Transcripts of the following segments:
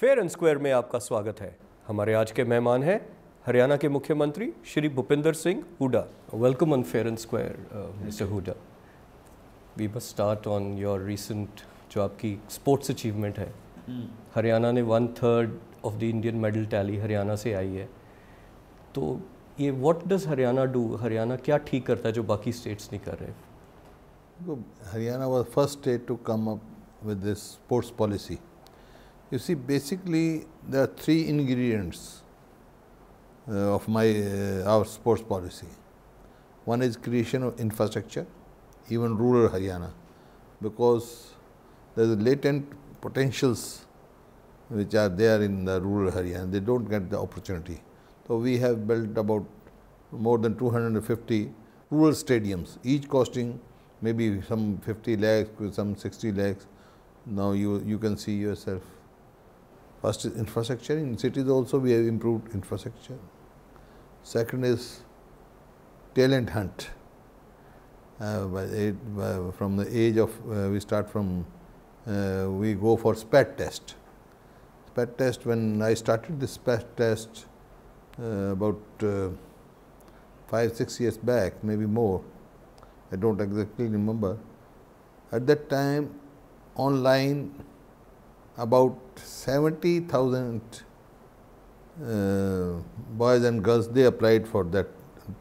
Fair and square में आपका स्वागत है। हमारे आज के मेहमान हैं हरियाणा के मुख्यमंत्री Shri Bhupinder Singh Hooda. Welcome on fair and square mister Hooda. We must start on your recent जो आपकी स्पोर्ट्स अचीवमेंट है। हरियाणा ने 1/3 of the Indian medal tally Haryana से आई है। तो ये what does Haryana do? Haryana क्या ठीक करता है जो बाकी स्टेट्स नहीं कर रहे? Haryana was first state to come up with this sports policy. You see, basically there are three ingredients of our sports policy. One is creation of infrastructure, even rural Haryana, because there is latent potentials which are there in the rural Haryana. They don't get the opportunity. So we have built about more than 250 rural stadiums, each costing maybe some 50 lakhs, some 60 lakhs. Now you can see yourself. First is infrastructure. In cities also we have improved infrastructure. Second is talent hunt. From the age of, we start from, we go for SPAT test. SPAT test, when I started this SPAT test about 5-6 years back, maybe more, I don't exactly remember. At that time, online, about 70,000 boys and girls, they applied for that,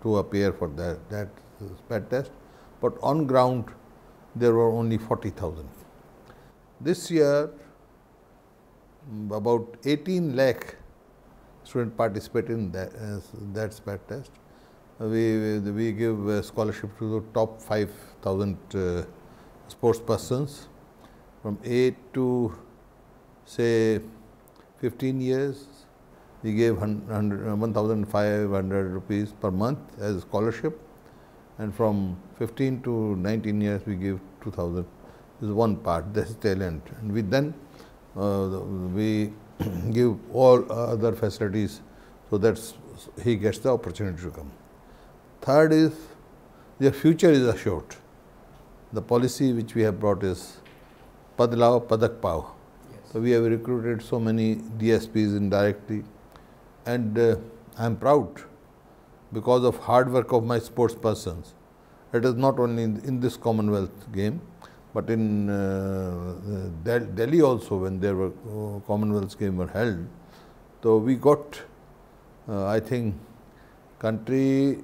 to appear for that SPAT test. But on ground, there were only 40,000. This year, about 18 lakh students participated in that SPAT test. We give scholarship to the top 5,000 sports persons from 8 to say 15 years. We gave 1,500 rupees per month as scholarship, and from 15 to 19 years we give 2,000. This is one part. This is talent, and we then we give all other facilities so that he gets the opportunity to come. Third is, their future is assured. The policy which we have brought is Pad Lao, Padak Pao. Yes. So we have recruited so many DSPs indirectly, and I am proud because of hard work of my sports persons. It is not only in this Commonwealth game, but in Delhi also, when there were Commonwealth games were held. So we got, I think, country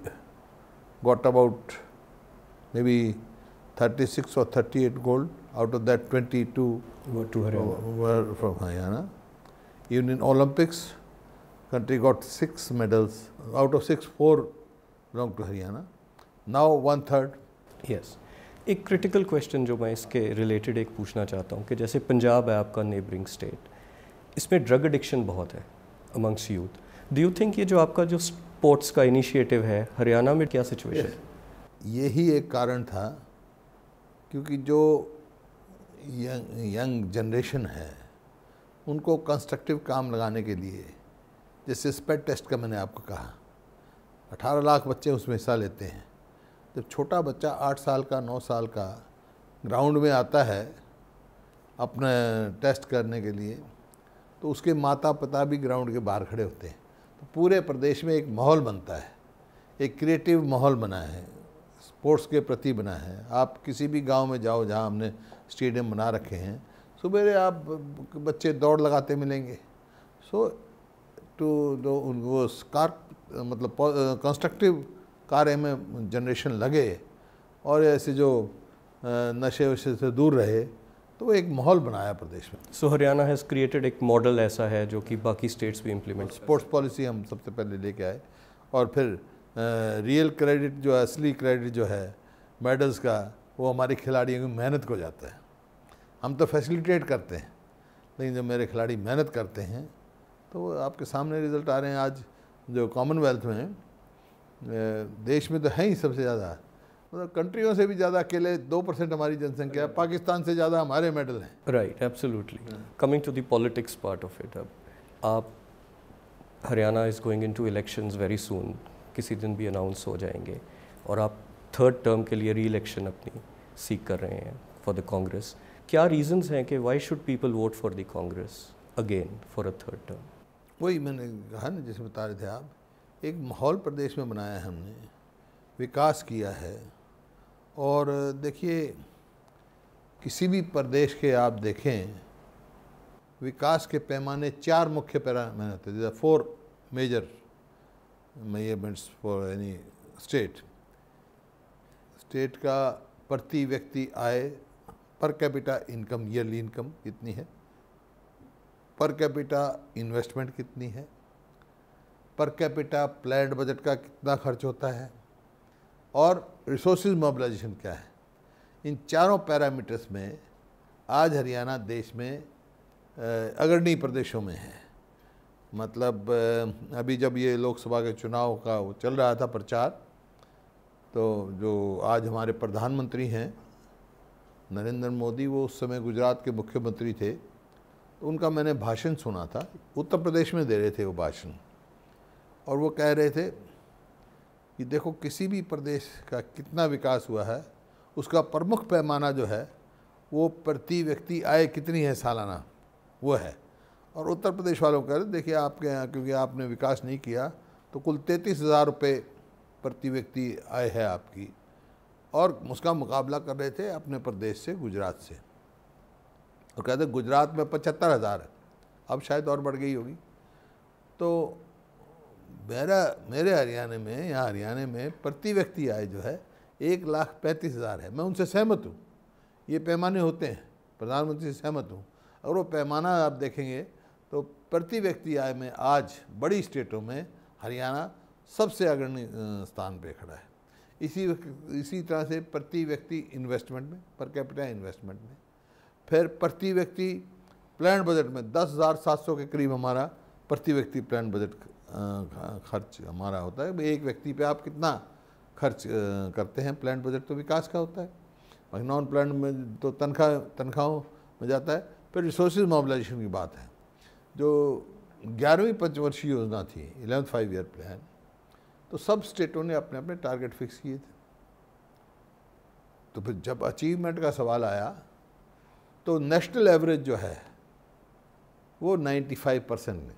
got about maybe 36 or 38 gold. Out of that, 22 were from Haryana. Even in Olympics, country got 6 medals. Out of 6, 4 belong to Haryana. Now 1/3. Yes. एक critical question जो मैं इसके related एक पूछना चाहता हूँ कि जैसे पंजाब है आपका नेबरिंग स्टेट, इसमें ड्रग एडिक्शन बहुत है amongst youth. Do you think ये जो आपका जो स्पोर्ट्स का इनिशिएटिव है, हरियाणा में क्या सिचुएशन? यही एक कारण था, क्योंकि जो यंग जनरेशन है उनको कंस्ट्रक्टिव काम लगाने के लिए, जैसे स्पेट टेस्ट का मैंने आपको कहा, 18 लाख बच्चे उसमें हिस्सा लेते हैं। जब छोटा बच्चा 8 साल का, 9 साल का ग्राउंड में आता है अपने टेस्ट करने के लिए, तो उसके माता पिता भी ग्राउंड के बाहर खड़े होते हैं। तो पूरे प्रदेश में एक माहौल बनता है, एक क्रिएटिव माहौल बना है, स्पोर्ट्स के प्रति बना है। आप किसी भी गांव में जाओ जहां हमने स्टेडियम बना रखे हैं, सुबह आप बच्चे दौड़ लगाते मिलेंगे। सो उनको मतलब कंस्ट्रक्टिव कार्य में जनरेशन लगे और ऐसे जो नशे वशे से दूर रहे, तो एक माहौल बनाया प्रदेश में। सो हरियाणा हैज़ क्रिएटेड एक मॉडल ऐसा है जो कि बाकी स्टेट्स भी इम्प्लीमेंट। स्पोर्ट्स पॉलिसी हम सबसे पहले लेके आए, और फिर रियल क्रेडिट जो है, असली क्रेडिट जो है मेडल्स का, वो हमारे खिलाड़ियों की मेहनत को जाता है। हम तो फैसिलिटेट करते हैं, लेकिन जब मेरे खिलाड़ी मेहनत करते हैं तो आपके सामने रिजल्ट आ रहे हैं। आज जो कॉमनवेल्थ में देश में तो है ही सबसे ज़्यादा, मतलब कंट्रियों से भी ज़्यादा, अकेले 2% हमारी जनसंख्या है, पाकिस्तान से ज़्यादा हमारे मेडल हैं। Right, absolutely. Coming to the politics part of it, अब आप Haryana is going into elections very soon, किसी दिन भी अनाउंस हो जाएंगे, और आप 3rd टर्म के लिए री इलेक्शन अपनी सीख कर रहे हैं फॉर द कांग्रेस। क्या रीजंस हैं कि why should people vote for the Congress again for a third term? वही मैंने कहा ना, जैसे बता रहे थे आप, एक माहौल प्रदेश में बनाया है हमने, विकास किया है। और देखिए, किसी भी प्रदेश के आप देखें, विकास के पैमाने 4 मुख्य पैमाने होते हैं, 4 major measurements for any state. State का प्रति व्यक्ति आय, per capita income, yearly income कितनी है, पर कैपिटा इन्वेस्टमेंट कितनी है, पर कैपिटा प्लान्ड बजट का कितना खर्च होता है, और रिसोर्सेज मोबिलाइजेशन क्या है। इन चारों पैरामीटर्स में आज हरियाणा देश में अग्रणी प्रदेशों में है। मतलब अभी जब ये लोकसभा के चुनाव का वो चल रहा था प्रचार, तो जो आज हमारे प्रधानमंत्री हैं नरेंद्र मोदी, वो उस समय गुजरात के मुख्यमंत्री थे, तो उनका मैंने भाषण सुना था। उत्तर प्रदेश में दे रहे थे वो भाषण, और वो कह रहे थे कि देखो किसी भी प्रदेश का कितना विकास हुआ है, उसका प्रमुख पैमाना जो है वो प्रति व्यक्ति आय कितनी है सालाना, वो है। और उत्तर प्रदेश वालों कह रहे देखिए आपके यहाँ क्योंकि आपने विकास नहीं किया, तो कुल 33,000 रुपये प्रति व्यक्ति आय है आपकी, और उसका मुकाबला कर रहे थे अपने प्रदेश से, गुजरात से। और कहते गुजरात में 75,000 है, अब शायद और बढ़ गई होगी। तो मेरे हरियाणा में, यहाँ हरियाणा में प्रति व्यक्ति आय जो है 1,35,000 है। मैं उनसे सहमत हूँ, ये पैमाने होते हैं, प्रधानमंत्री से सहमत हूँ। अगर वो पैमाना आप देखेंगे तो प्रति व्यक्ति आय में आज बड़ी स्टेटों में हरियाणा सबसे अग्रणी स्थान पे खड़ा है। इसी तरह से प्रति व्यक्ति इन्वेस्टमेंट में, पर कैपिटा इन्वेस्टमेंट में, फिर प्रति व्यक्ति प्लान बजट में 10,700 के करीब हमारा प्रति व्यक्ति प्लान बजट खर्च हमारा होता है। एक व्यक्ति पे आप कितना खर्च करते हैं, प्लान बजट तो विकास का होता है, नॉन प्लान में तो तनख्वाहों में जाता है। फिर रिसोर्सेज मोबिलाइजेशन की बात है, जो 11वीं पंचवर्षीय योजना थी, 11th 5-year प्लान, तो सब स्टेटों ने अपने अपने टारगेट फिक्स किए थे। तो फिर जब अचीवमेंट का सवाल आया, तो नेशनल एवरेज जो है वो 95% ने,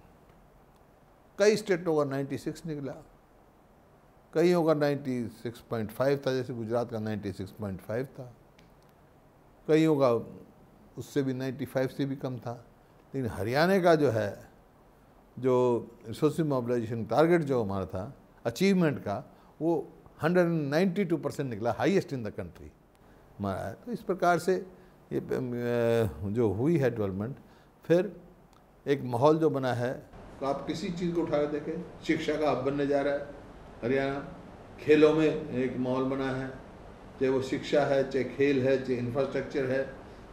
कई स्टेटों का 96 निकला, कईयों का 96.5 था, जैसे गुजरात का 96.5 था, कईयों का उससे भी 95 से भी कम था। लेकिन हरियाणा का जो है, जो रिसोर्स मोबिलाइजेशन टारगेट जो हमारा था अचीवमेंट का, वो 192% निकला, हाईएस्ट इन द कंट्री हमारा है। तो इस प्रकार से ये जो हुई है डेवलपमेंट। फिर एक माहौल जो बना है, तो आप किसी चीज़ को उठा कर देखें, शिक्षा का हब बनने जा रहा है हरियाणा, खेलों में एक माहौल बना है, चाहे वो शिक्षा है, चाहे खेल है, चाहे इंफ्रास्ट्रक्चर है,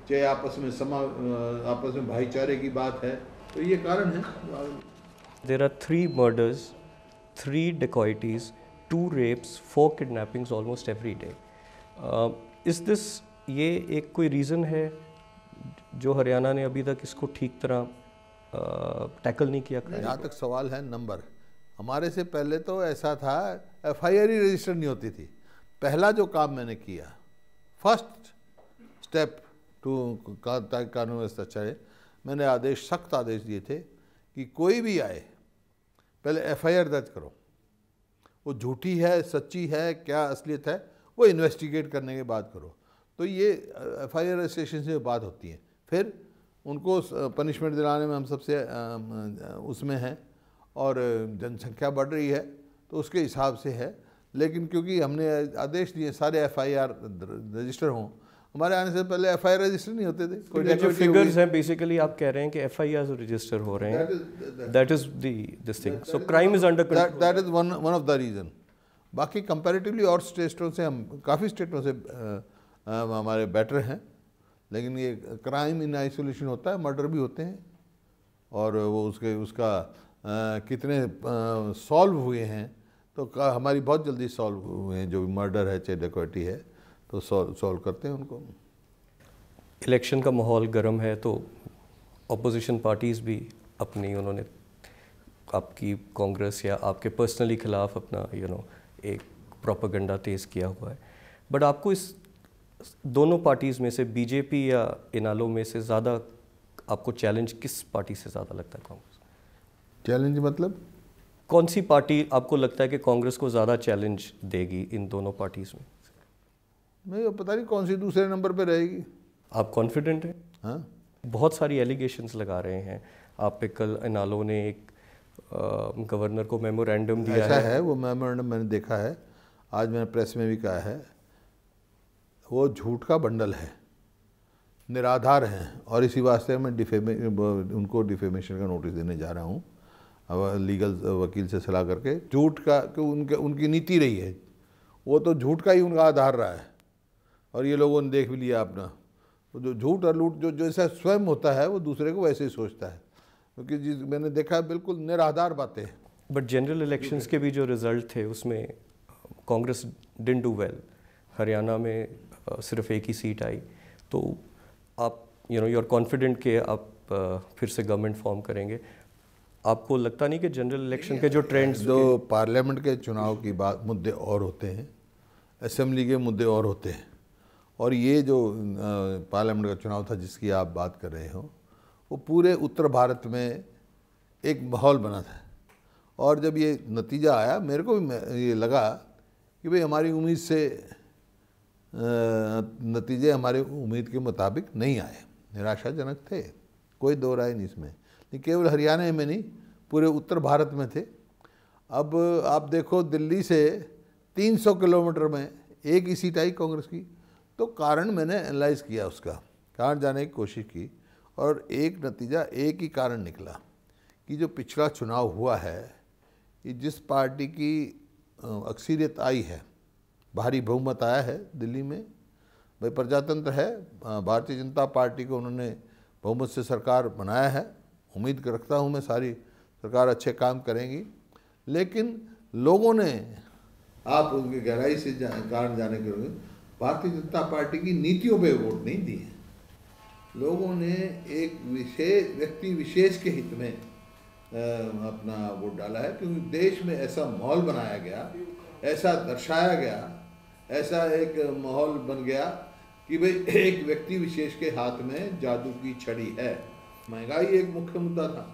चाहे आपस में भाईचारे की बात है। तो ये कारण है। There are 3 murders, 3 dacoities, 2 rapes, 4 kidnappings almost every day. Is this ये एक कोई रीज़न है जो हरियाणा ने अभी तक इसको ठीक तरह टैकल नहीं किया? जहाँ तक सवाल है नंबर, हमारे से पहले तो ऐसा था, FIR ही रजिस्टर नहीं होती थी। पहला जो काम मैंने किया, फर्स्ट स्टेप टू कानून व्यवस्था चले, मैंने सख्त आदेश दिए थे कि कोई भी आए पहले FIR दर्ज करो, वो झूठी है सच्ची है क्या असलियत है वो इन्वेस्टिगेट करने के बाद करो। तो ये FIR रजिस्ट्रेशन से बात होती है। फिर उनको पनिशमेंट दिलाने में हम सबसे उसमें हैं, और जनसंख्या बढ़ रही है तो उसके हिसाब से है। लेकिन क्योंकि हमने आदेश दिए सारे FIR रजिस्टर हों, हमारे आने से पहले FIR रजिस्टर नहीं होते थे। कोई जो फिगर्स हैं बेसिकली आप कह रहे हैं कि FIR रजिस्टर हो रहे हैं, that is this thing, so crime is under control, that is one of the reason. बाकी कंपैरेटिवली और स्टेटों से हम काफ़ी स्टेटों से हमारे बेटर हैं, लेकिन ये क्राइम इन आइसोलेशन होता है, मर्डर भी होते हैं, और वो उसका कितने सॉल्व हुए हैं, तो हमारी बहुत जल्दी सॉल्व हुए हैं। जो भी मर्डर है चाहे डकैती है तो सॉल्व करते हैं उनको। इलेक्शन का माहौल गर्म है, तो अपोजिशन पार्टीज़ भी अपनी, उन्होंने आपकी कांग्रेस या आपके पर्सनली खिलाफ अपना एक प्रोपेगेंडा तेज़ किया हुआ है। बट आपको इस दोनों पार्टीज़ में से बीजेपी या इनालो में से ज़्यादा आपको चैलेंज किस पार्टी से ज़्यादा लगता है कांग्रेस? चैलेंज मतलब कौन सी पार्टी आपको लगता है कि कांग्रेस को ज़्यादा चैलेंज देगी इन दोनों पार्टीज़ में? मैं पता नहीं कौन सी दूसरे नंबर पे रहेगी। आप कॉन्फिडेंट हैं? हाँ, बहुत सारी एलिगेशंस लगा रहे हैं आप पे। कल इनालो ने एक गवर्नर को मेमोरेंडम दिया ऐसा है, वो मेमोरेंडम मैंने देखा है, आज मैंने प्रेस में भी कहा है, वो झूठ का बंडल है, निराधार हैं, और इसी वास्ते मैं उनको डिफेमेशन का नोटिस देने जा रहा हूँ, अब लीगल वकील से सलाह करके। झूठ का उनकी नीति रही है, वो तो झूठ का ही उनका आधार रहा है, और ये लोगों ने देख भी लिया अपना। तो जो झूठ और लूट जो जैसा स्वयं होता है वो दूसरे को वैसे ही सोचता है, क्योंकि जिस मैंने देखा है बिल्कुल निराधार बातें। बट जनरल इलेक्शंस के भी जो रिजल्ट थे उसमें Congress didn't do well. Haryana में सिर्फ एक ही सीट आई। तो आप यू आर कॉन्फिडेंट कि आप फिर से गवर्नमेंट फॉर्म करेंगे? आपको लगता नहीं कि जनरल इलेक्शन के जो ट्रेंड्स, जो पार्लियामेंट के चुनाव की बात मुद्दे और होते हैं, असेंबली के मुद्दे और होते हैं, और ये जो पार्लियामेंट का चुनाव था जिसकी आप बात कर रहे हो, वो पूरे उत्तर भारत में एक माहौल बना था। और जब ये नतीजा आया, मेरे को भी ये लगा कि भाई हमारी उम्मीद से नतीजे हमारे उम्मीद के मुताबिक नहीं आए, निराशाजनक थे, कोई दो राय नहीं इसमें। नहीं केवल हरियाणा में नहीं, पूरे उत्तर भारत में थे। अब आप देखो, दिल्ली से 300 किलोमीटर में एक ही सीट आई कांग्रेस की। तो कारण मैंने एनालाइज किया, उसका कारण जानने की कोशिश की, और एक नतीजा, एक ही कारण निकला कि जो पिछला चुनाव हुआ है, कि जिस पार्टी की अक्सरियत आई है, भारी बहुमत आया है दिल्ली में, भाई प्रजातंत्र है, भारतीय जनता पार्टी को उन्होंने बहुमत से सरकार बनाया है। उम्मीद रखता हूँ मैं सारी सरकार अच्छे काम करेंगी, लेकिन लोगों ने, आप उनकी गहराई से कारण जाने के लिए, भारतीय जनता पार्टी की नीतियों पे वोट नहीं दिए। लोगों ने एक विशेष व्यक्ति विशेष के हित में अपना वोट डाला है, क्योंकि देश में ऐसा माहौल बनाया गया, ऐसा दर्शाया गया, ऐसा एक माहौल बन गया कि भाई एक व्यक्ति विशेष के हाथ में जादू की छड़ी है। महंगाई एक मुख्य मुद्दा था।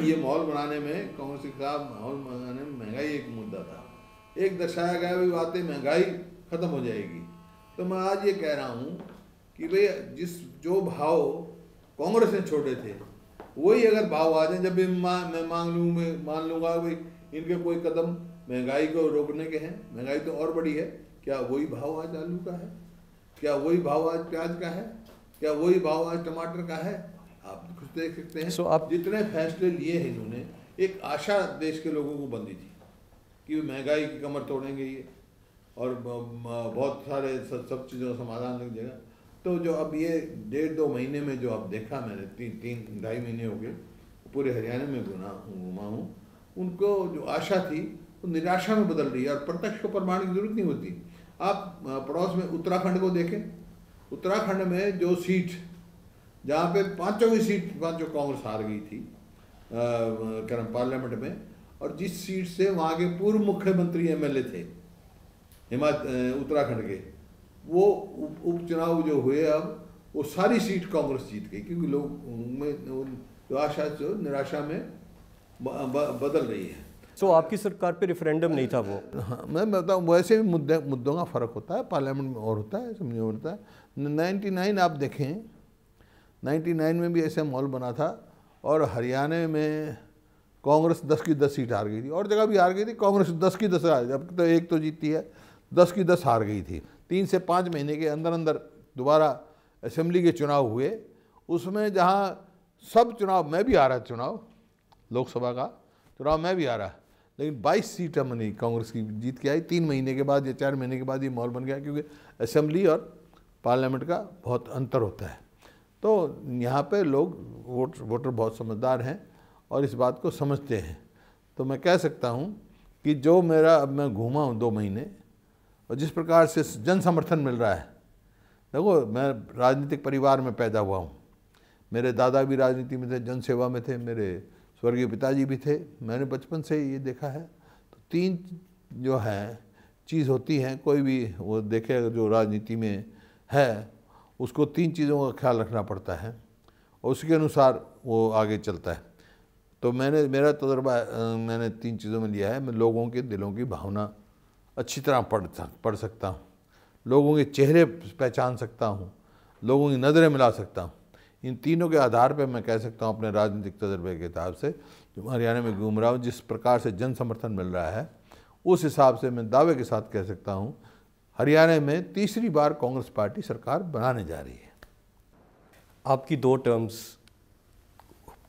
ये माहौल बनाने में, कांग्रेस के खिलाफ माहौल बनाने में महंगाई एक मुद्दा था। एक दर्शाया गया भी बातें, महंगाई खत्म हो जाएगी। तो मैं आज ये कह रहा हूँ कि भाई जो भाव कांग्रेस ने छोड़े थे, वही अगर भाव आ जाए, जब भी मैं मान लूँगा भाई इनके कोई कदम महंगाई को रोकने के हैं, महंगाई तो और बड़ी है, क्या वही भाव आज आलू का है? क्या वही भाव आज प्याज का है? क्या वही भाव आज टमाटर का है? आप खुद देख सकते हैं। आप जितने फैसले लिए हैं इन्होंने, एक आशा देश के लोगों को बंधी थी कि महंगाई की कमर तोड़ेंगे ये, और बहुत सारे सब चीज़ों का समाधान लग जाएगा। तो जो अब ये 1.5-2 महीने में जो अब देखा मैंने, 3-2.5 महीने हो गए पूरे हरियाणा में घुमा हूँ, उनको जो आशा थी वो निराशा में बदल रही है। और प्रत्यक्ष को प्रमाण की जरूरत नहीं होती। आप पड़ोस में उत्तराखंड को देखें, उत्तराखंड में जो सीट, जहाँ पे पांचों कांग्रेस हार गई थी पार्लियामेंट में, और जिस सीट से वहाँ के पूर्व मुख्यमंत्री MLA थे उत्तराखंड के, वो उपचुनाव जो हुए, अब वो सारी सीट कांग्रेस जीत गई, क्योंकि लोग में आशा जो निराशा में बदल रही है। तो आपकी सरकार पे रेफरेंडम नहीं था वो? हाँ, मैं बताऊँ, वैसे भी मुद्दों का फ़र्क होता है, पार्लियामेंट में और होता है, समझ में होता है। 99 आप देखें, 99 में भी ऐसे माहौल बना था, और हरियाणा में कांग्रेस 10 की 10 सीट हार गई थी, और जगह भी हार गई थी, कांग्रेस 10 की 10 हार, अब तो एक तो जीती है, 10 की 10 हार गई थी। 3 से 5 महीने के अंदर अंदर दोबारा असेंबली के चुनाव हुए, उसमें जहाँ सब चुनाव, मैं भी आ रहा चुनाव, लोकसभा का चुनाव मैं भी आ रहा, लेकिन 22 सीटें मनी कांग्रेस की जीत के आई। 3 महीने के बाद या 4 महीने के बाद ये माहौल बन गया, क्योंकि असेंबली और पार्लियामेंट का बहुत अंतर होता है। तो यहाँ पे लोग वोटर बहुत समझदार हैं और इस बात को समझते हैं। तो मैं कह सकता हूँ कि जो मेरा, अब मैं घूमा हूँ 2 महीने, और जिस प्रकार से जन समर्थन मिल रहा है, देखो मैं राजनीतिक परिवार में पैदा हुआ हूँ, मेरे दादा भी राजनीति में थे, जनसेवा में थे, मेरे स्वर्गीय पिताजी भी थे, मैंने बचपन से ये देखा है। तो 3 जो है चीज़ होती हैं, कोई भी वो देखे जो राजनीति में है, उसको 3 चीज़ों का ख्याल रखना पड़ता है, और उसके अनुसार वो आगे चलता है। तो मेरा तजुर्बा मैंने 3 चीज़ों में लिया है। मैं लोगों के दिलों की भावना अच्छी तरह पढ़ सकता हूँ, लोगों के चेहरे पहचान सकता हूँ, लोगों की नज़रें मिला सकता हूँ। इन तीनों के आधार पर मैं कह सकता हूँ अपने राजनीतिक तजुर्बे के हिसाब से, जो हरियाणा में घूम रहा हूँ, जिस प्रकार से जन समर्थन मिल रहा है, उस हिसाब से मैं दावे के साथ कह सकता हूँ हरियाणा में तीसरी बार कांग्रेस पार्टी सरकार बनाने जा रही है। आपकी 2 टर्म्स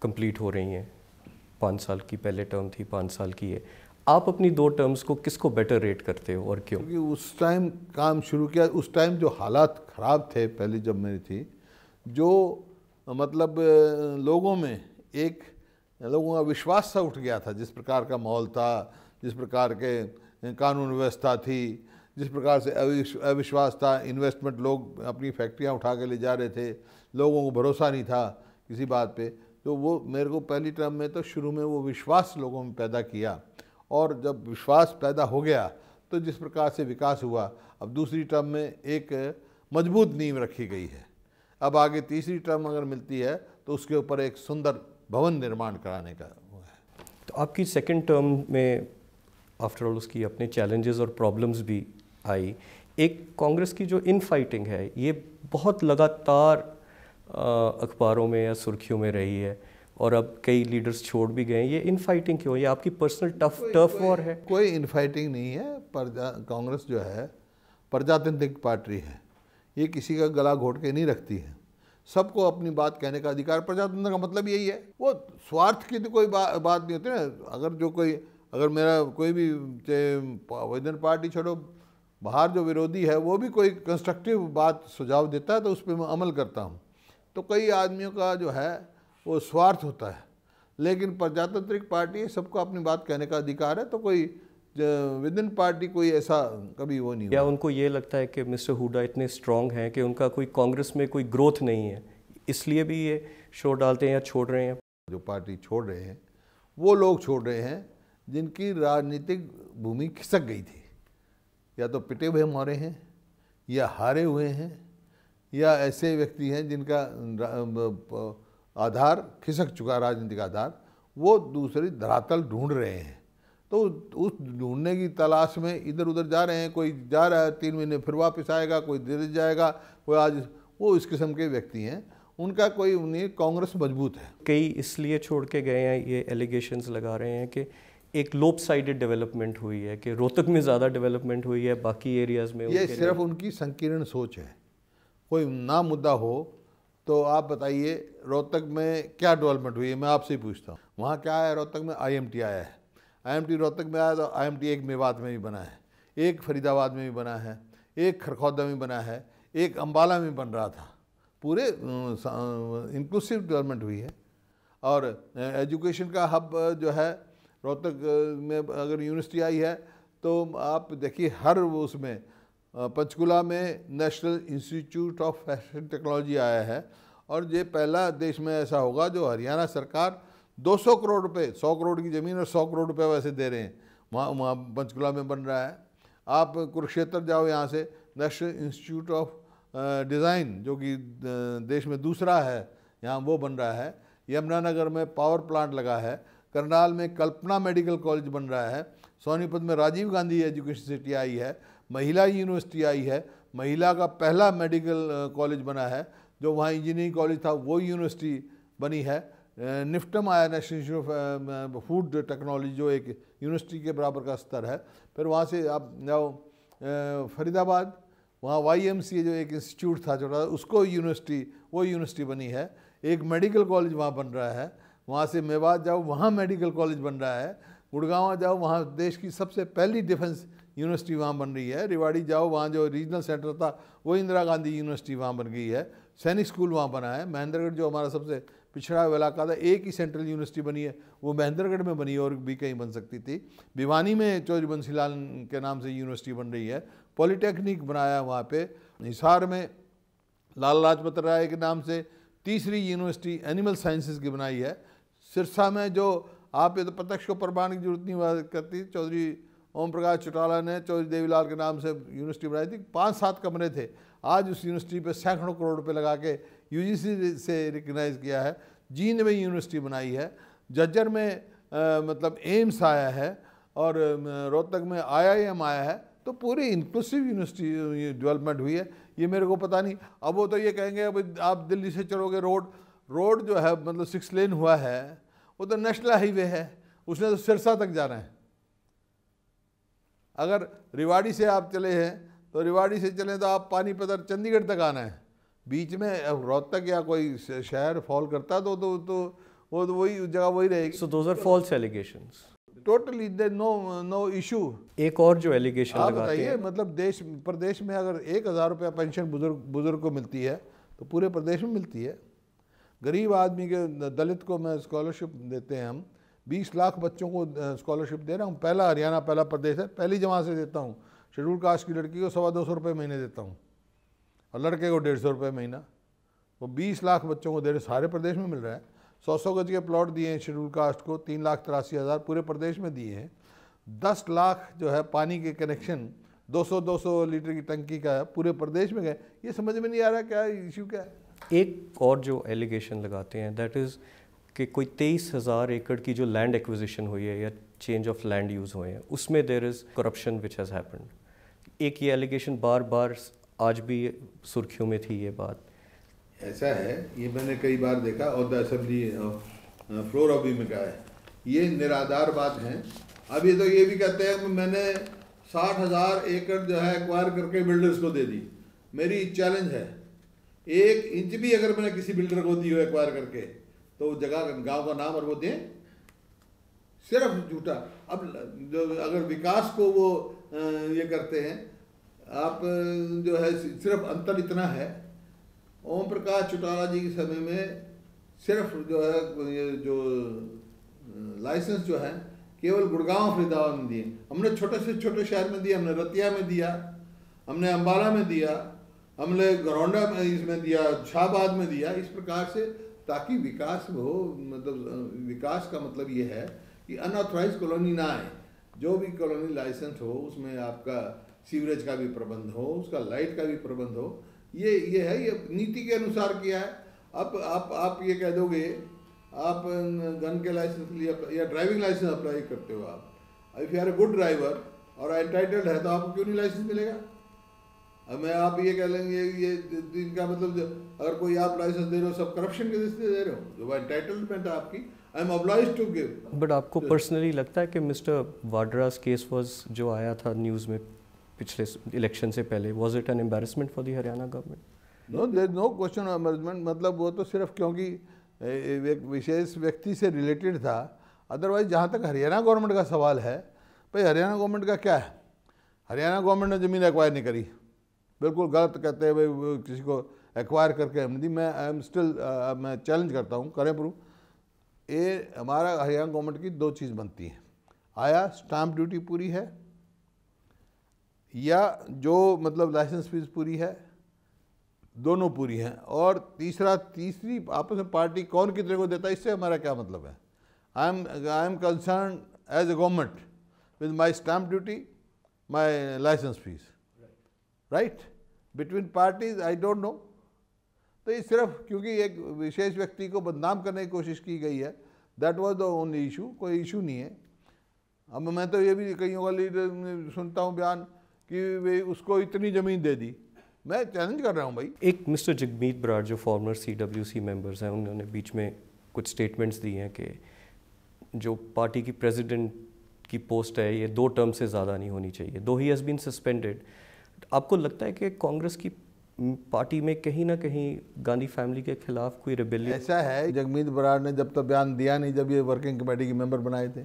कंप्लीट हो रही हैं, 5 साल की पहले टर्म थी, 5 साल की है। आप अपनी 2 टर्म्स को किसको बेटर रेट करते हो और क्यों? क्योंकि उस टाइम काम शुरू किया, उस टाइम जो हालात ख़राब थे पहले जब मेरी थी, जो मतलब लोगों का विश्वास सा उठ गया था, जिस प्रकार का माहौल था, जिस प्रकार के कानून व्यवस्था थी, जिस प्रकार से अविश्वास था, इन्वेस्टमेंट लोग अपनी फैक्ट्रियां उठा के ले जा रहे थे, लोगों को भरोसा नहीं था किसी बात पे। तो वो मेरे को पहली टर्म में तो शुरू में वो विश्वास लोगों में पैदा किया, और जब विश्वास पैदा हो गया तो जिस प्रकार से विकास हुआ, अब दूसरी टर्म में एक मजबूत नींव रखी गई है। अब आगे तीसरी टर्म अगर मिलती है तो उसके ऊपर एक सुंदर भवन निर्माण कराने का वो है। तो आपकी सेकंड टर्म में आफ्टर ऑल उसकी अपने चैलेंजेस और प्रॉब्लम्स भी आई। एक कांग्रेस की जो इन फाइटिंग है, ये बहुत लगातार अखबारों में या सुर्खियों में रही है, और अब कई लीडर्स छोड़ भी गए। ये इन फाइटिंग क्यों? ये आपकी पर्सनल टफ वॉर है? कोई इन फाइटिंग नहीं है। कांग्रेस जो है प्रजातांत्रिक पार्टी है, ये किसी का गला घोट के नहीं रखती है। सबको अपनी बात कहने का अधिकार। प्रजातंत्र का मतलब यही है, वो स्वार्थ की तो कोई बात नहीं होती ना। अगर मेरा कोई भी विधन पार्टी छोड़ो, बाहर जो विरोधी है वो भी कोई कंस्ट्रक्टिव बात सुझाव देता है तो उस पर मैं अमल करता हूँ। तो कई आदमियों का जो है वो स्वार्थ होता है, लेकिन प्रजातांत्रिक पार्टी सबको अपनी बात कहने का अधिकार है। तो कोई विद इन पार्टी कोई ऐसा कभी वो नहीं हुआ। या उनको ये लगता है कि मिस्टर हुड्डा इतने स्ट्रांग हैं कि उनका कोई कांग्रेस में कोई ग्रोथ नहीं है, इसलिए भी ये शोर डालते हैं या छोड़ रहे हैं? जो पार्टी छोड़ रहे हैं वो लोग छोड़ रहे हैं जिनकी राजनीतिक भूमि खिसक गई थी, या तो पिटे हुए मारे हैं, या हारे हुए हैं, या ऐसे व्यक्ति हैं जिनका आधार खिसक चुका, राजनीतिक आधार, वो दूसरी धरातल ढूंढ रहे हैं। तो उस ढूंढने की तलाश में इधर उधर जा रहे हैं। कोई जा रहा है 3 महीने फिर वापस आएगा, कोई देर जाएगा, कोई आज, वो इस किस्म के व्यक्ति हैं। उनका कोई उन्हें कांग्रेस मजबूत है। कई इसलिए छोड़ के गए हैं, ये एलिगेशंस लगा रहे हैं कि एक लोप साइडेड डेवलपमेंट हुई है, कि रोहतक में ज़्यादा डेवलपमेंट हुई है, बाकी एरियाज़ में ये सिर्फ उनकी संकीर्ण सोच है। कोई ना मुद्दा हो तो आप बताइए रोहतक में क्या डेवलपमेंट हुई है, मैं आपसे ही पूछता हूँ। वहाँ क्या है? रोहतक में IMT आया है। IMT रोहतक में आया तो IMT एक मेवात में भी बना है, एक फरीदाबाद में भी बना है, एक खरखौदा में बना है, एक अम्बाला में बन रहा था। पूरे इंक्लूसिव डेवलपमेंट हुई है। और एजुकेशन का हब जो है रोहतक में, अगर यूनिवर्सिटी आई है तो आप देखिए हर उसमें, पंचकुला में national institute of fashion technology आया है, और ये पहला देश में ऐसा होगा जो हरियाणा सरकार 200 करोड़ रुपए, 100 करोड़ की ज़मीन और 100 करोड़ रुपए वैसे दे रहे हैं, वहाँ पंचकुला में बन रहा है। आप कुरुक्षेत्र जाओ, यहाँ से नेशनल इंस्टीट्यूट ऑफ डिज़ाइन जो कि देश में दूसरा है, यहाँ वो बन रहा है। यमुनानगर में पावर प्लांट लगा है, करनाल में कल्पना मेडिकल कॉलेज बन रहा है, सोनीपत में राजीव गांधी एजुकेशन सिटी आई है, महिला यूनिवर्सिटी आई है, महिला का पहला मेडिकल कॉलेज बना है, जो वहाँ इंजीनियरिंग कॉलेज था वो यूनिवर्सिटी बनी है। निफ्टम आया, national institute of food technology, जो एक यूनिवर्सिटी के बराबर का स्तर है। फिर वहाँ से आप जाओ फरीदाबाद, वहाँ YMCA जो एक इंस्टीट्यूट था छोटा, उसको वो यूनिवर्सिटी बनी है। एक मेडिकल कॉलेज वहाँ बन रहा है। वहाँ से मेवात जाओ, वहाँ मेडिकल कॉलेज बन रहा है। गुड़गांव जाओ, वहाँ देश की सबसे पहली डिफेंस यूनिवर्सिटी वहाँ बन रही है। रेवाड़ी जाओ, वहाँ जो रीजनल सेंटर था वो इंदिरा गांधी यूनिवर्सिटी वहाँ बन गई है। सैनिक स्कूल वहाँ बना है। महेंद्रगढ़ जो हमारा सबसे पिछड़ा हुआ इलाका था, एक ही सेंट्रल यूनिवर्सिटी बनी है, वो महेंद्रगढ़ में बनी है, और भी कहीं बन सकती थी। भिवानी में चौधरी बंसीलाल के नाम से यूनिवर्सिटी बन रही है। पॉलीटेक्निक बनाया वहाँ पे। हिसार में लाला लाजपत राय के नाम से तीसरी यूनिवर्सिटी एनिमल साइंसेज की बनाई है। सिरसा में जो, आप ये तो प्रत्यक्ष को प्रमाण की जरूरत नहीं करती, चौधरी ओम प्रकाश चौटाला ने चौधरी देवीलाल के नाम से यूनिवर्सिटी बनाई थी, 5-7 कमरे थे। आज उस यूनिवर्सिटी पे सैकड़ों करोड़ रुपए लगा के यूजीसी से रिकग्नाइज किया है। जींद में यूनिवर्सिटी बनाई है, झज्जर में मतलब एम्स आया है, और रोहतक में IIM आया है। तो पूरी इंक्लूसिव यूनिवर्सिटी डेवलपमेंट हुई है। ये मेरे को पता नहीं, अब वो तो ये कहेंगे अब आप दिल्ली से चलोगे रोड जो है मतलब 6 लेन हुआ है, वो तो नेशनल हाईवे है, उसने तो सिरसा तक जाना है। अगर रिवाड़ी से आप चले हैं तो रिवाड़ी से चलें तो आप पानीपत और चंडीगढ़ तक आना है। बीच में रोहतक या कोई शहर फॉल करता तो वो तो वही जगह वही रहेगी। So those are false allegations. Totally no issue. एक और जो एलिगेशन आप लगाते बताइए, हैं, मतलब देश प्रदेश में अगर 1000 रुपया पेंशन बुजुर्ग को मिलती है तो पूरे प्रदेश में मिलती है। गरीब आदमी के, दलित को मैं स्कॉलरशिप देते हैं हम, 20 लाख बच्चों को स्कॉलरशिप दे रहा हूँ। पहला हरियाणा पहला प्रदेश है, पहली जमा से देता हूँ। शेड्यूल कास्ट की लड़की को 250 रुपये महीने देता हूँ और लड़के को 150 रुपये महीना। वो 20 लाख बच्चों को दे रहे, सारे प्रदेश में मिल रहा है। 100 गज के प्लॉट दिए हैं शेड्यूल कास्ट को, 3,83,000 पूरे प्रदेश में दिए हैं। 10 लाख जो है पानी के कनेक्शन 200 लीटर की टंकी का है, पूरे प्रदेश में गए। ये समझ में नहीं आ रहा क्या इशू क्या है। एक और जो एलिगेशन लगाते हैं दैट इज़ कि कोई 23,000 एकड़ की जो लैंड एक्विजिशन हुई है या चेंज ऑफ लैंड यूज़ हुए हैं, उसमें there is corruption which has happened. एक ये एलिगेशन बार बार आज भी सुर्खियों में थी ये बात। ऐसा है, ये मैंने कई बार देखा और द असेंबली फ्लोर ऑफ भी में कहा है, ये निराधार बात है। अब ये तो ये भी कहते हैं कि मैंने 60,000 एकड़ जो है एक्वायर करके बिल्डर्स को दे दी। मेरी चैलेंज है, 1 इंच भी अगर मैंने किसी बिल्डर को दी हो एक्वायर करके तो जगह गांव का नाम और वो दें, सिर्फ झूठा। अब जो अगर विकास को वो ये करते हैं, आप जो है सिर्फ अंतर इतना है, ओम प्रकाश चौटाला जी के समय में सिर्फ जो है ये जो लाइसेंस जो है केवल गुड़गांव फरीदाबाद में दिए। हमने छोटे से छोटे शहर में दिया, हमने रतिया में दिया, हमने अम्बाला में दिया, हमने गरौंडा में इसमें दिया, शाहबाद में दिया, इस प्रकार से, ताकि विकास हो। मतलब विकास का मतलब ये है कि अनऑथराइज कॉलोनी ना आए। जो भी कॉलोनी लाइसेंस हो उसमें आपका सीवरेज का भी प्रबंध हो, उसका लाइट का भी प्रबंध हो। ये है, ये नीति के अनुसार किया है। अब आप ये कह दोगे, आप गन के लाइसेंस लिए या ड्राइविंग लाइसेंस अप्लाई करते हो, आप if you are a good driver और एंटाइटल्ड है तो आपको क्यों नहीं लाइसेंस मिलेगा। अब मैं आप ये कह लेंगे ये इनका मतलब अगर कोई आप लाइसेंस दे रहे हो सब करप्शन के दृष्टि से दे रहे हो, जो एंटाइटलमेंट है आपकी, I am obliged to give. But आपको पर्सनली लगता है कि मिस्टर वाड्रा's केस वाज जो आया था न्यूज़ में पिछले इलेक्शन से पहले, was it an embarrassment for the Haryana government? No, there is no question of embarrassment. मतलब वो तो सिर्फ क्योंकि एक विशेष व्यक्ति से रिलेटेड था। अदरवाइज जहाँ तक हरियाणा गवर्नमेंट का सवाल है, भाई हरियाणा गवर्नमेंट का क्या है, हरियाणा गवर्नमेंट ने ज़मीन एक्वायर नहीं करी, बिल्कुल गलत कहते हैं भाई किसी को एक्वायर करके हमने दी। मैं आई एम स्टिल मैं चैलेंज करता हूँ, करें प्रूफ। ये हमारा हरियाणा गवर्नमेंट की 2 चीज़ बनती हैं, आया स्टाम्प ड्यूटी पूरी है या जो मतलब लाइसेंस फीस पूरी है, दोनों पूरी हैं। और तीसरी आपस में पार्टी कौन कितने को देता है, इससे हमारा क्या मतलब है। I am concern as a government with my stamp duty, my licence fee, right. Between parties I don't know. तो ये सिर्फ क्योंकि एक विशेष व्यक्ति को बदनाम करने की कोशिश की गई है, that was the only issue, कोई इशू नहीं है। अब मैं तो ये भी कईयों का लीडर सुनता हूँ बयान कि वे उसको इतनी ज़मीन दे दी। मैं चैलेंज कर रहा हूँ भाई। एक मिस्टर जगमीत बराड़ जो फॉर्मर CWC मेंबर्स हैं, उन्होंने बीच में कुछ स्टेटमेंट्स दी हैं कि जो पार्टी की प्रेसिडेंट की पोस्ट है ये 2 टर्म से ज़्यादा नहीं होनी चाहिए, दो ही हैज़ बीन सस्पेंडेड। आपको लगता है कि कांग्रेस की पार्टी में कहीं ना कहीं गांधी फैमिली के खिलाफ कोई रिबेलियन? ऐसा है, जगमीत बराड़ ने जब तक बयान दिया नहीं, जब ये वर्किंग कमेटी के मेंबर बनाए थे,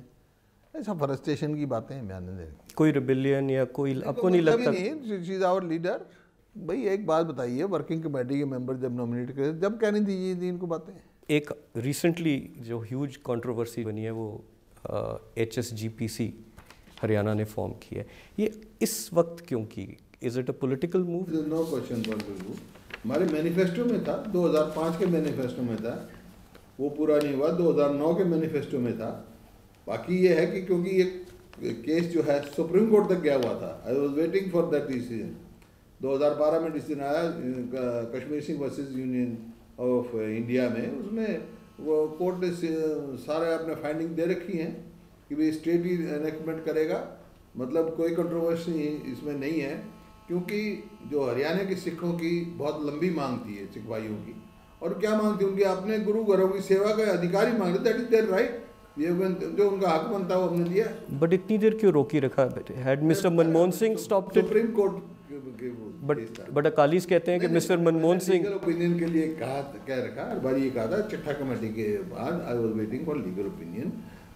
ऐसा फ्रस्ट्रेशन की बातें हैं बयान देने। कोई रिबेलियन या कोई आपको नहीं लगता? She is our leader. भाई एक बात बताइए, वर्किंग कमेटी के मेंबर जब नॉमिनेट करे, जब कहनी दीजिए इनको बातें। एक रिसेंटली जो ह्यूज कंट्रोवर्सी बनी है वो HSGPC हरियाणा ने फॉर्म की है, ये इस वक्त क्यों की? Is it a political move? No question political move. हमारे मैनिफेस्टो में था, 2005 के मैनिफेस्टो में था, वो पूरा नहीं हुआ। 2009 के मैनिफेस्टो में था। बाकी ये है कि क्योंकि ये केस जो है सुप्रीम कोर्ट तक गया हुआ था। I was waiting for that decision. 2012 में डिसीजन आया Kashmir Singh versus union of India में, उसमें वो कोर्ट ने सारे अपने फाइंडिंग दे रखी हैं कि भाई स्टेट ही एनेक्टमेंट करेगा, मतलब कोई कंट्रोवर्सी इसमें नहीं है, क्योंकि जो हरियाणा के सिखों की बहुत लंबी मांग थी सिख भाइयों की, और क्या मांग थी उनकी, अपने गुरु घरों की सेवा का अधिकार ही मांग रहे, दैट इज देयर राइट, ये जो उनका हक बनता है वो हमने दिया। बट इतनी देर क्यों रोकी रखा? Had mister Manmohan Singh stopped it? Supreme court but Akalis कहते हैं कि mister Manmohan Singh legal opinion के लिए कह रखा, हर बार ये कहा था छठा कमेटी के बाद, I was waiting for legal opinion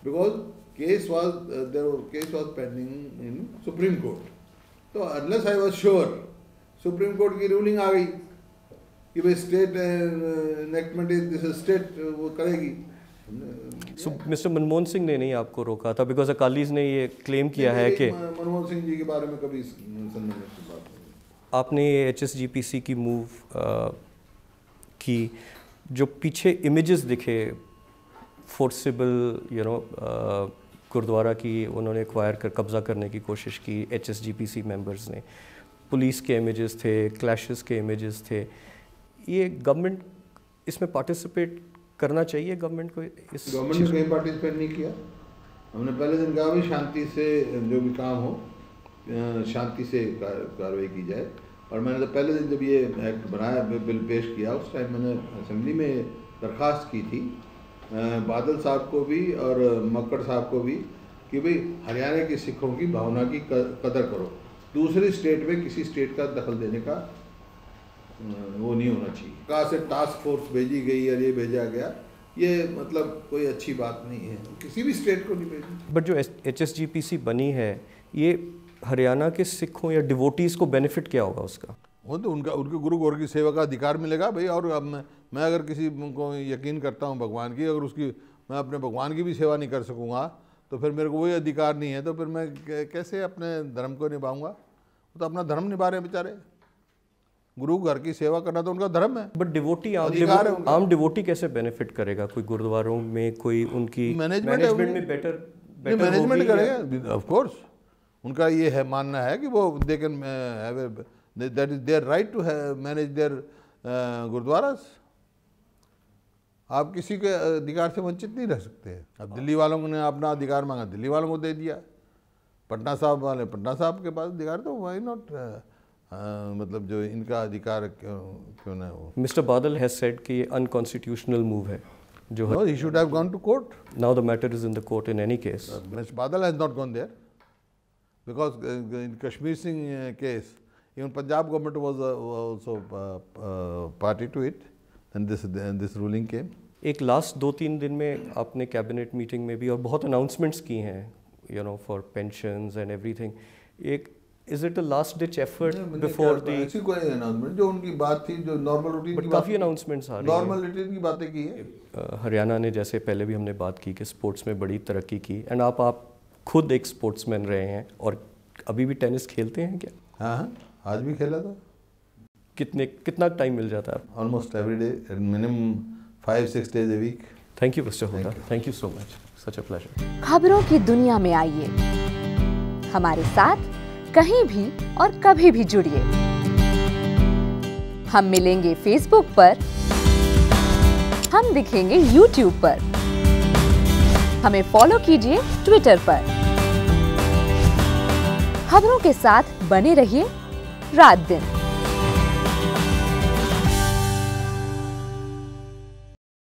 because case was pending in supreme court. तो unless I was sure, supreme court की रूलिंग आ गई कि भाई स्टेट एनेक्टमेंट दिस स्टेट वो करेगी। सो मिस्टर मनमोहन सिंह ने नहीं आपको रोका था, बिकॉज अकालीस ने ये क्लेम किया है कि मनमोहन सिंह जी के बारे में कभी सुनने की बात नहीं। आपने HSGPC की मूव की, जो पीछे इमेजेस दिखे फोर्सेबल गुरुद्वारा की, उन्होंने एक्वायर कर कब्ज़ा करने की कोशिश की HSGPC मेंबर्स ने, पुलिस के इमेजेस थे, क्लैशेस के इमेजेस थे, ये गवर्नमेंट इसमें पार्टिसिपेट करना चाहिए? गवर्नमेंट को इस गवर्नमेंट ने कहीं पार्टिसिपेट नहीं किया। हमने पहले दिन कहा भी शांति से जो भी काम हो शांति से कार्रवाई की जाए, और मैंने तो पहले दिन जब ये एक्ट बनाया, बिल पेश किया, उस टाइम मैंने असेंबली में दरख्वास्त की थी बादल साहब को भी और मक्कड़ साहब को भी कि भाई हरियाणा के सिखों की भावना की कदर करो, दूसरी स्टेट में किसी स्टेट का दखल देने का वो नहीं होना चाहिए। कहाँ से टास्क फोर्स भेजी गई और ये भेजा गया, ये मतलब कोई अच्छी बात नहीं है, किसी भी स्टेट को नहीं भेजी। बट जो HSGPC बनी है, ये हरियाणा के सिखों या डिवोटीज़ को बेनिफिट क्या होगा उसका? वो तो उनके गुरु घोर की सेवा का अधिकार मिलेगा भाई। और अब मैं अगर किसी को यकीन करता हूँ भगवान की, अगर उसकी मैं अपने भगवान की भी सेवा नहीं कर सकूँगा तो फिर मेरे को वही अधिकार नहीं है, तो फिर मैं कैसे अपने धर्म को निभाऊंगा? वो तो अपना धर्म निभा रहे हैं बेचारे, गुरु घर की सेवा करना तो उनका धर्म है। बट डिवोटी आम डिवोटी कैसे बेनिफिट करेगा? कोई गुरुद्वारों में कोई उनकी मैनेजमेंट में बेटर मैनेजमेंट करेगा, ऑफ कोर्स। उनका ये है मानना है कि वो they can have that is their right to manage their gurdwaras. आप किसी के अधिकार से वंचित नहीं रह सकते। अब दिल्ली वालों ने अपना अधिकार मांगा, दिल्ली वालों को दे दिया, पटना साहब वाले पटना साहब के पास अधिकार, तो व्हाई नॉट मतलब जो इनका अधिकार क्यों ना हो। मिस्टर बादल हैज सेड कि ये अनकॉन्स्टिट्यूशनल मूव है जो No, he should have gone to court. Now the matter is in the court in any case. Mr. Badal has not gone there because in Kashmir Singh case, even Punjab government was also party to it, and this ruling came. एक last 2-3 दिन में आपने cabinet meeting में भी और बहुत announcements की हैं, you know, for pensions and everything. एक is it a last ditch effort before the? ऐसी कोई अनाउंसमेंट जो उनकी बात थी, जो नॉर्मल रूटीन बट काफ़ी अनाउंसमेंट्स आ रही हैं। नॉर्मल रूटीन की बातें की है। हरियाणा ने, जैसे पहले भी हमने बात की कि स्पोर्ट्स में बड़ी तरक्की की, एंड आप खुद एक स्पोर्ट्समैन रहे हैं और अभी भी टेनिस खेलते हैं क्या? हाँ, आज भी खेला था। कितना टाइम मिल जाता है? Almost every day, minimum 5-6 days a week. Thank you mister Hooda, thank you so much, such a pleasure. खबरों की दुनिया में आइए, हमारे साथ कहीं भी और कभी भी जुड़िए। हम मिलेंगे फेसबुक पर, हम दिखेंगे यूट्यूब पर, हमें फॉलो कीजिए ट्विटर पर। खबरों के साथ बने रहिए रात दिन।